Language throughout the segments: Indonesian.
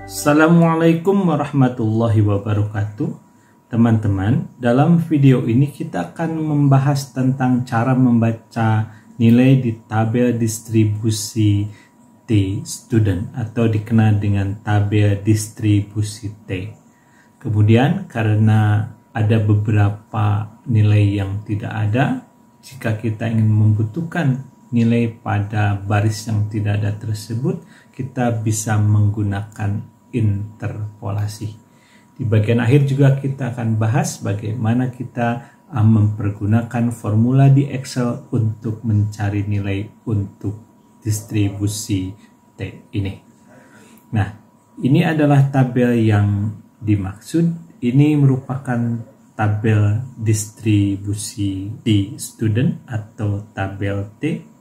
Assalamualaikum warahmatullahi wabarakatuh. Teman-teman, dalam video ini kita akan membahas tentang cara membaca nilai di tabel distribusi T student atau dikenal dengan tabel distribusi T. Kemudian karena ada beberapa nilai yang tidak ada, jika kita ingin membutuhkan nilai pada baris yang tidak ada tersebut, kita bisa menggunakan interpolasi. Di bagian akhir juga kita akan bahas bagaimana kita mempergunakan formula di Excel untuk mencari nilai untuk distribusi T ini. Nah, ini adalah tabel yang dimaksud. Ini merupakan tabel distribusi T student atau tabel T.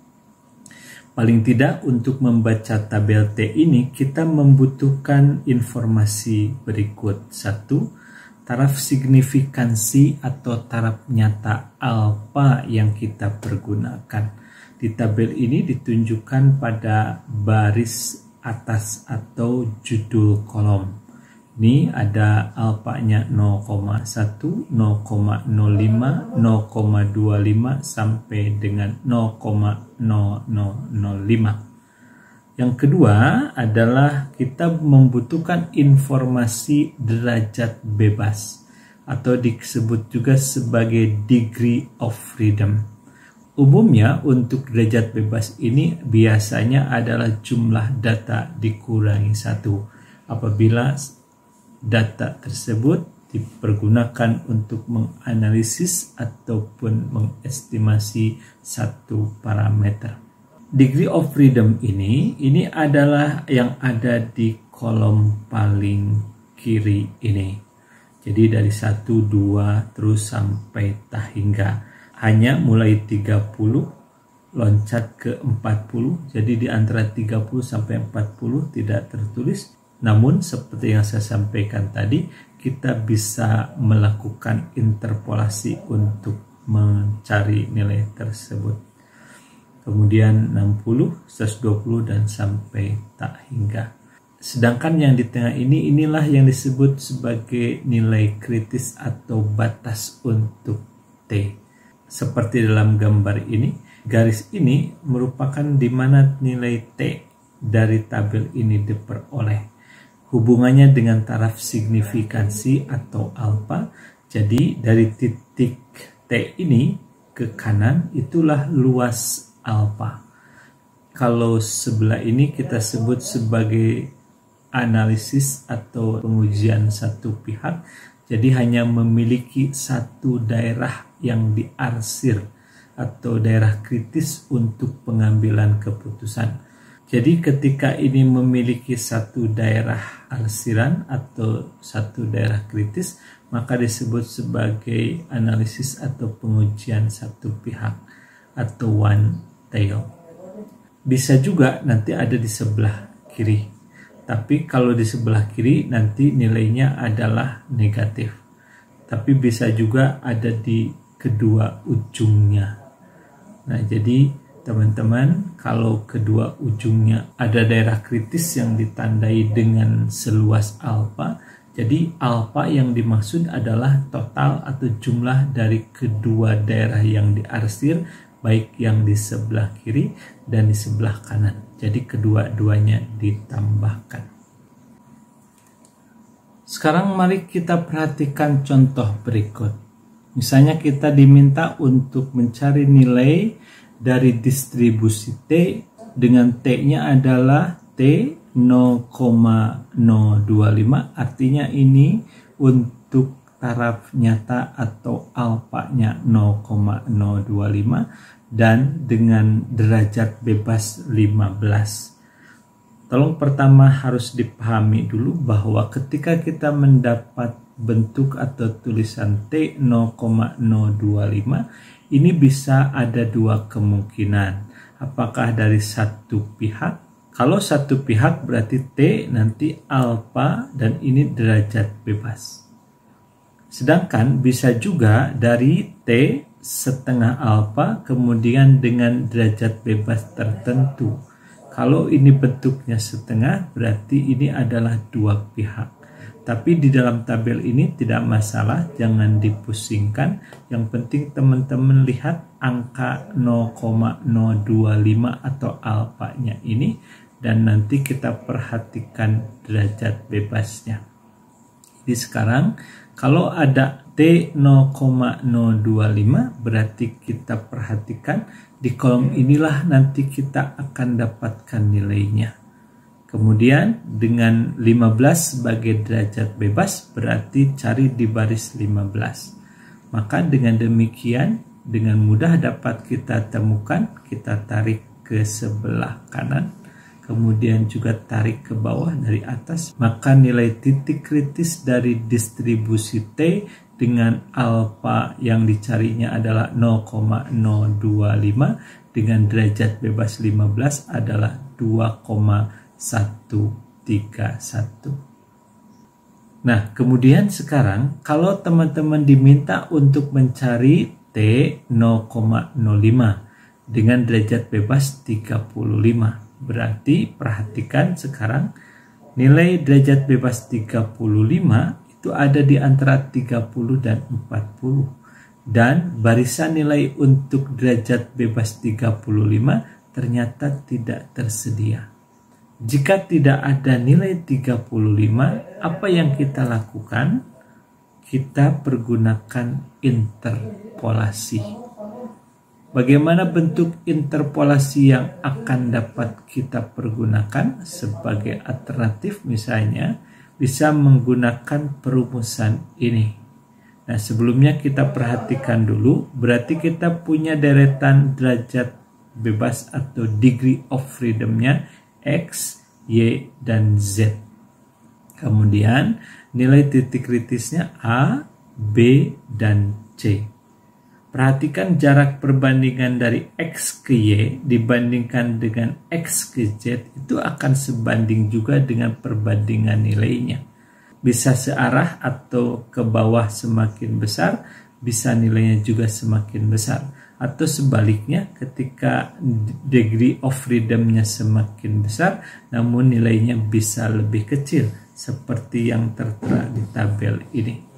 Paling tidak untuk membaca tabel T ini kita membutuhkan informasi berikut. 1. Taraf signifikansi atau taraf nyata alfa yang kita pergunakan. Di tabel ini ditunjukkan pada baris atas atau judul kolom. Ini ada alfanya 0,1, 0,05, 0,25 sampai dengan 0,0005. Yang kedua adalah kita membutuhkan informasi derajat bebas atau disebut juga sebagai degree of freedom. Umumnya untuk derajat bebas ini biasanya adalah jumlah data dikurangi 1 apabila data tersebut dipergunakan untuk menganalisis ataupun mengestimasi satu parameter. Degree of freedom ini adalah yang ada di kolom paling kiri ini. Jadi dari 1, 2 terus sampai tak hingga. Hanya mulai 30 loncat ke 40. Jadi di antara 30 sampai 40 tidak tertulis. Namun seperti yang saya sampaikan tadi, kita bisa melakukan interpolasi untuk mencari nilai tersebut. Kemudian 60, 120 dan sampai tak hingga. Sedangkan yang di tengah inilah yang disebut sebagai nilai kritis atau batas untuk T. Seperti dalam gambar ini, garis ini merupakan di mana nilai T dari tabel ini diperoleh. Hubungannya dengan taraf signifikansi atau alfa. Jadi dari titik T ini ke kanan itulah luas alfa. Kalau sebelah ini kita sebut sebagai analisis atau pengujian satu pihak. Jadi hanya memiliki satu daerah yang diarsir atau daerah kritis untuk pengambilan keputusan. Jadi ketika ini memiliki satu daerah arsiran atau satu daerah kritis, maka disebut sebagai analisis atau pengujian satu pihak atau one tail. Bisa juga nanti ada di sebelah kiri. Tapi kalau di sebelah kiri nanti nilainya adalah negatif. Tapi bisa juga ada di kedua ujungnya. Nah, jadi teman-teman, kalau kedua ujungnya ada daerah kritis yang ditandai dengan seluas alfa, jadi alfa yang dimaksud adalah total atau jumlah dari kedua daerah yang diarsir, baik yang di sebelah kiri dan di sebelah kanan. Jadi kedua-duanya ditambahkan. Sekarang mari kita perhatikan contoh berikut. Misalnya kita diminta untuk mencari nilai dari distribusi T dengan T-nya adalah T 0,025, artinya ini untuk taraf nyata atau alfanya 0,025 dan dengan derajat bebas 15. Tolong pertama harus dipahami dulu bahwa ketika kita mendapat bentuk atau tulisan T 0,025, ini bisa ada dua kemungkinan. Apakah dari satu pihak? Kalau satu pihak berarti T nanti alfa dan ini derajat bebas. Sedangkan bisa juga dari T setengah alfa kemudian dengan derajat bebas tertentu. Kalau ini bentuknya setengah, berarti ini adalah dua pihak. Tapi di dalam tabel ini tidak masalah, jangan dipusingkan. Yang penting teman-teman lihat angka 0,025 atau alfanya ini, dan nanti kita perhatikan derajat bebasnya. Jadi sekarang kalau ada T 0,025, berarti kita perhatikan di kolom inilah nanti kita akan dapatkan nilainya. Kemudian dengan 15 sebagai derajat bebas, berarti cari di baris 15. Maka dengan demikian dengan mudah dapat kita temukan, kita tarik ke sebelah kanan, kemudian juga tarik ke bawah dari atas, maka nilai titik kritis dari distribusi T dengan alfa yang dicarinya adalah 0,025 dengan derajat bebas 15 adalah 2,131. Nah, kemudian sekarang kalau teman-teman diminta untuk mencari T 0,05 dengan derajat bebas 35, berarti perhatikan sekarang nilai derajat bebas 35 itu ada di antara 30 dan 40. Dan barisan nilai untuk derajat bebas 35 ternyata tidak tersedia. Jika tidak ada nilai 35, apa yang kita lakukan? Kita pergunakan interpolasi. Bagaimana bentuk interpolasi yang akan dapat kita pergunakan sebagai alternatif? Misalnya bisa menggunakan perumusan ini. Nah, sebelumnya kita perhatikan dulu, berarti kita punya deretan derajat bebas atau degree of freedom-nya X, Y, dan Z. Kemudian nilai titik kritisnya A, B, dan C. Perhatikan jarak perbandingan dari X ke Y dibandingkan dengan X ke Z itu akan sebanding juga dengan perbandingan nilainya. Bisa searah atau ke bawah semakin besar, bisa nilainya juga semakin besar. Atau sebaliknya ketika degree of freedom-nya semakin besar, namun nilainya bisa lebih kecil seperti yang tertera di tabel ini.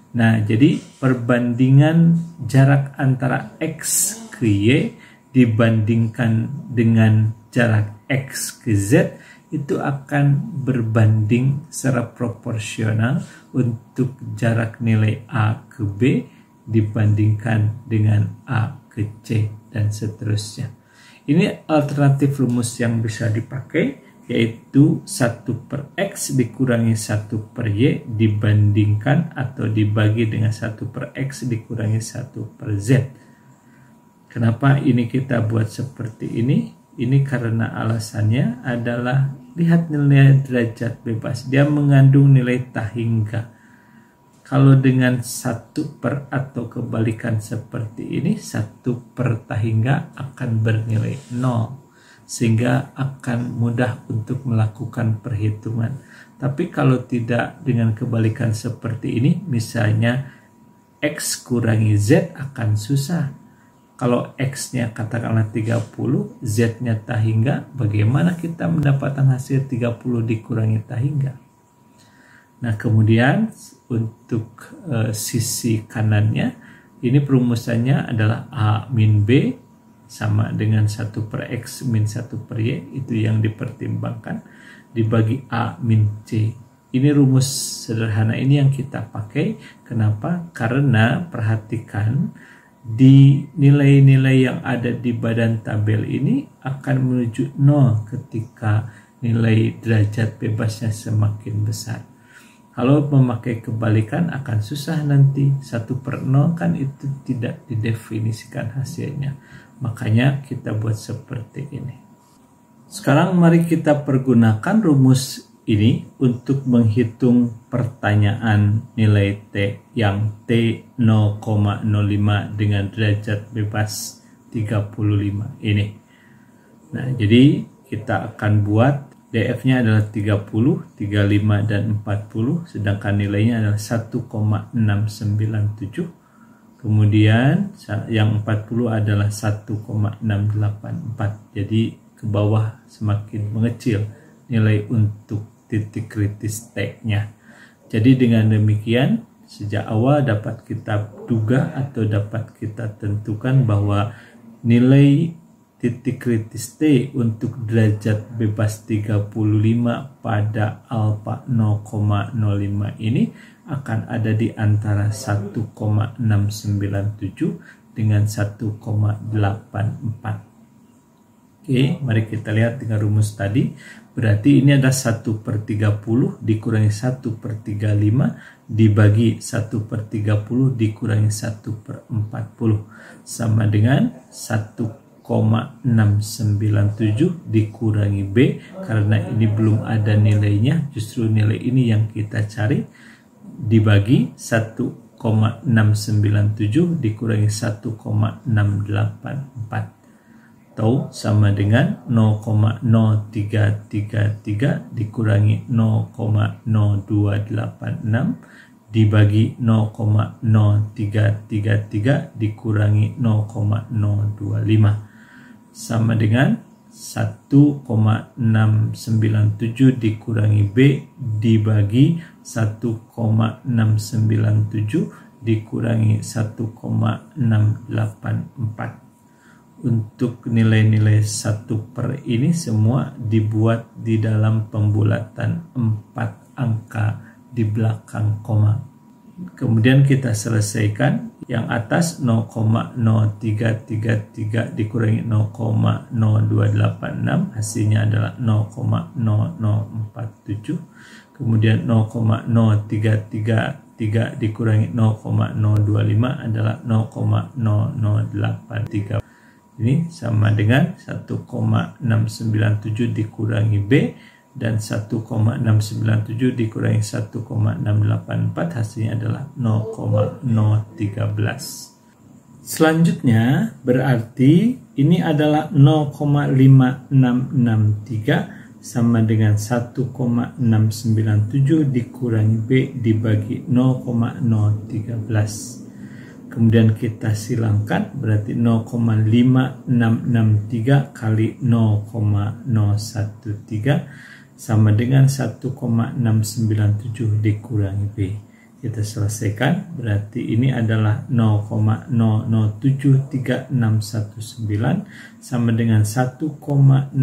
Nah, jadi perbandingan jarak antara X ke Y dibandingkan dengan jarak X ke Z itu akan berbanding secara proporsional untuk jarak nilai A ke B dibandingkan dengan A ke C dan seterusnya. Ini alternatif rumus yang bisa dipakai, yaitu 1/X dikurangi 1/Y dibandingkan atau dibagi dengan 1/X dikurangi 1/Z. Kenapa ini kita buat seperti ini? Ini karena alasannya adalah lihat nilai derajat bebas. Dia mengandung nilai tahingga. Kalau dengan 1/, atau kebalikan seperti ini, 1/, tahingga akan bernilai 0. Sehingga akan mudah untuk melakukan perhitungan. Tapi kalau tidak dengan kebalikan seperti ini, misalnya X kurangi Z akan susah. Kalau X-nya katakanlah 30, Z-nya tahingga, bagaimana kita mendapatkan hasil 30 dikurangi tahingga? Nah, kemudian untuk sisi kanannya, ini perumusannya adalah A min B sama dengan 1/X min 1/Y, itu yang dipertimbangkan, dibagi A min C. Ini rumus sederhana ini yang kita pakai. Kenapa? Karena perhatikan di nilai-nilai yang ada di badan tabel ini akan menuju 0 ketika nilai derajat bebasnya semakin besar. Kalau memakai kebalikan akan susah nanti. 1/0 kan itu tidak didefinisikan hasilnya. Makanya kita buat seperti ini. Sekarang mari kita pergunakan rumus ini untuk menghitung pertanyaan nilai T yang T 0,05 dengan derajat bebas 35 ini. Nah, jadi kita akan buat DF-nya adalah 30, 35, dan 40, sedangkan nilainya adalah 1,697. Kemudian yang 40 adalah 1,684. Jadi ke bawah semakin mengecil nilai untuk titik kritis T-nya. Jadi dengan demikian sejak awal dapat kita duga atau dapat kita tentukan bahwa nilai titik kritis T untuk derajat bebas 35 pada alfa 0,05 ini akan ada di antara 1,697 dengan 1,84. Oke, mari kita lihat dengan rumus tadi. Berarti ini ada 1/30 dikurangi 1/35 dibagi 1/30 dikurangi 1/40 sama dengan 1,697 dikurangi B, karena ini belum ada nilainya, justru nilai ini yang kita cari, dibagi 1,697 dikurangi 1,684 atau sama dengan 0,0333 dikurangi 0,0286 dibagi 0,0333 dikurangi 0,025 sama dengan 1,697 dikurangi B dibagi 1,697 dikurangi 1,684. Untuk nilai-nilai 1 ini semua dibuat di dalam pembulatan 4 angka di belakang koma. Kemudian kita selesaikan yang atas 0,0333 dikurangi 0,0286 hasilnya adalah 0,0047. Kemudian 0,0333 dikurangi 0,025 adalah 0,0083. Ini sama dengan 1,697 dikurangi B dan 1,697 dikurangi 1,684 hasilnya adalah 0,013. Selanjutnya berarti ini adalah 0,5663 sama dengan 1,697 dikurangi B dibagi 0,013. Kemudian kita silangkan, berarti 0,5663 kali 0,013 sama dengan 1,697 dikurangi B. Kita selesaikan, berarti ini adalah 0,007369 sama dengan 1,697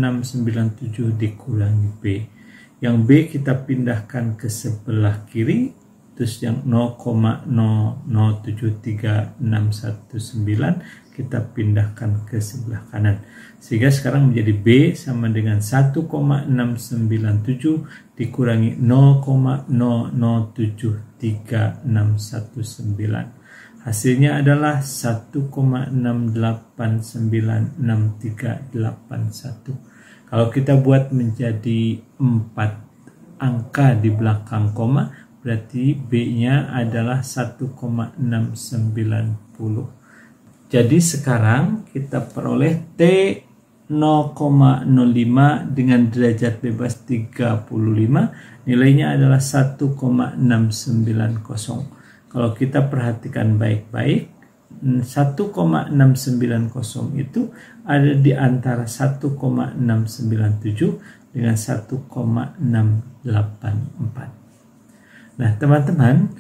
dikurangi B. Yang B kita pindahkan ke sebelah kiri, terus yang 0,007369 kita pindahkan ke sebelah kanan. Sehingga sekarang menjadi B sama dengan 1,697 dikurangi 0,007369. Hasilnya adalah 1,689381. Kalau kita buat menjadi 4 angka di belakang koma, berarti B-nya adalah 1,690. Jadi sekarang kita peroleh T 0,05 dengan derajat bebas 35, nilainya adalah 1,690. Kalau kita perhatikan baik-baik, 1,690 itu ada di antara 1,697 dengan 1,684. Nah, teman-teman,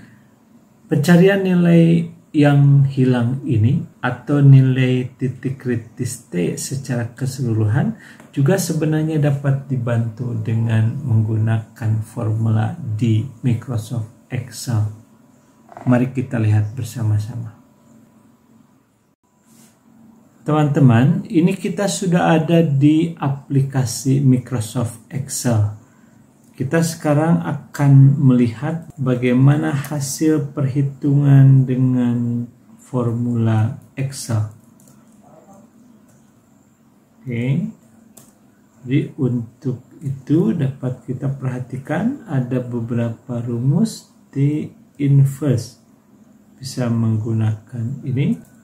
pencarian nilai yang hilang ini atau nilai titik kritis T secara keseluruhan juga sebenarnya dapat dibantu dengan menggunakan formula di Microsoft Excel. Mari kita lihat bersama-sama. Teman-teman, ini kita sudah ada di aplikasi Microsoft Excel. Kita sekarang akan melihat bagaimana hasil perhitungan dengan formula Excel. Oke. Jadi untuk itu dapat kita perhatikan ada beberapa rumus T inverse. Bisa menggunakan ini.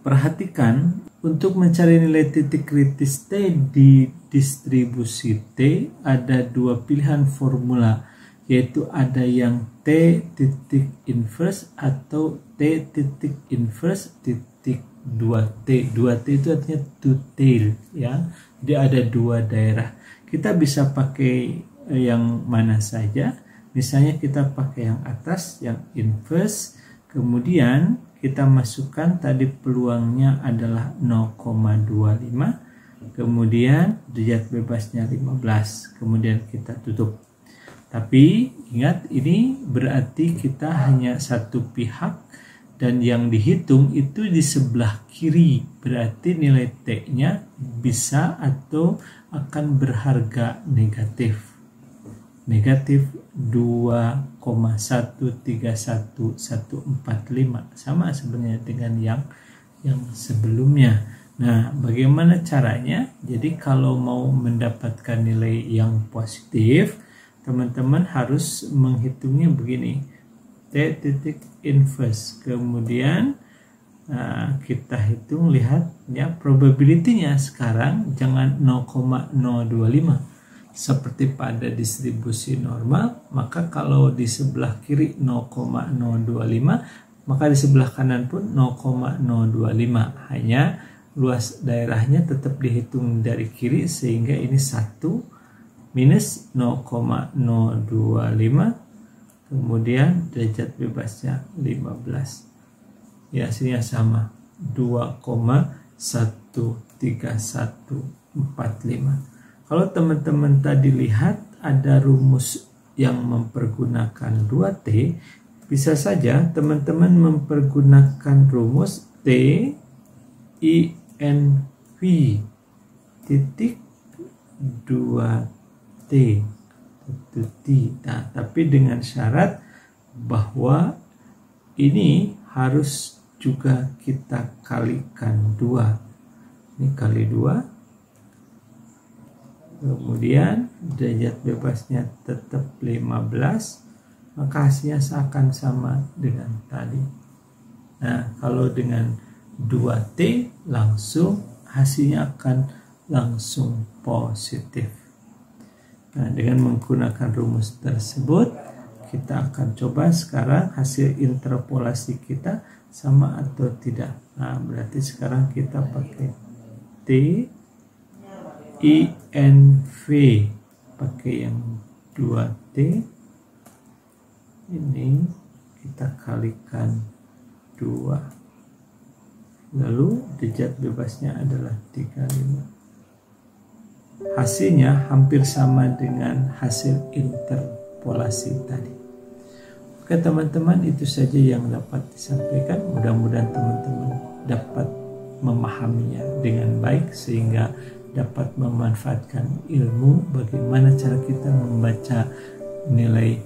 Perhatikan untuk mencari nilai titik kritis T di distribusi T ada dua pilihan formula, yaitu ada yang T titik inverse atau T titik inverse titik 2T. 2T itu artinya two tail ya. Jadi ada dua daerah. Kita bisa pakai yang mana saja. Misalnya kita pakai yang atas, yang inverse. Kemudian kita masukkan tadi peluangnya adalah 0,25. Kemudian derajat bebasnya 15. Kemudian kita tutup. Tapi ingat, ini berarti kita hanya satu pihak dan yang dihitung itu di sebelah kiri. Berarti nilai T-nya bisa atau akan berharga negatif. Negatif 2,131145. Sama sebenarnya dengan yang sebelumnya. Nah, bagaimana caranya? Jadi kalau mau mendapatkan nilai yang positif, teman-teman harus menghitungnya begini. T titik inverse. Kemudian kita hitung, lihat ya, probability-nya sekarang jangan 0,025 seperti pada distribusi normal. Maka kalau di sebelah kiri 0,025, maka di sebelah kanan pun 0,025. Hanya luas daerahnya tetap dihitung dari kiri, sehingga ini 1 minus 0,025, kemudian derajat bebasnya 15. Ya, hasilnya sama, 2,13145. Kalau teman-teman tadi lihat ada rumus yang mempergunakan 2T, bisa saja teman-teman mempergunakan rumus T INV titik 2T. Nah, tapi dengan syarat bahwa ini harus juga kita kalikan 2. Ini kali 2. Kemudian derajat bebasnya tetap 15, maka hasilnya seakan sama dengan tadi. Nah, kalau dengan 2T langsung hasilnya akan langsung positif. Nah, dengan menggunakan rumus tersebut, kita akan coba sekarang hasil interpolasi kita sama atau tidak. Nah, berarti sekarang kita pakai T INV, pakai yang 2T. Ini kita kalikan 2. Lalu derajat bebasnya adalah 35. Hasilnya hampir sama dengan hasil interpolasi tadi. Oke teman-teman, itu saja yang dapat disampaikan. Mudah-mudahan teman-teman dapat memahaminya dengan baik sehingga dapat memanfaatkan ilmu bagaimana cara kita membaca nilai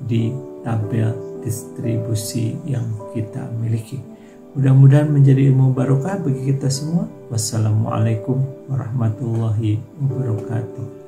di tabel distribusi yang kita miliki. Mudah-mudahan menjadi ilmu barokah bagi kita semua. Wassalamualaikum warahmatullahi wabarakatuh.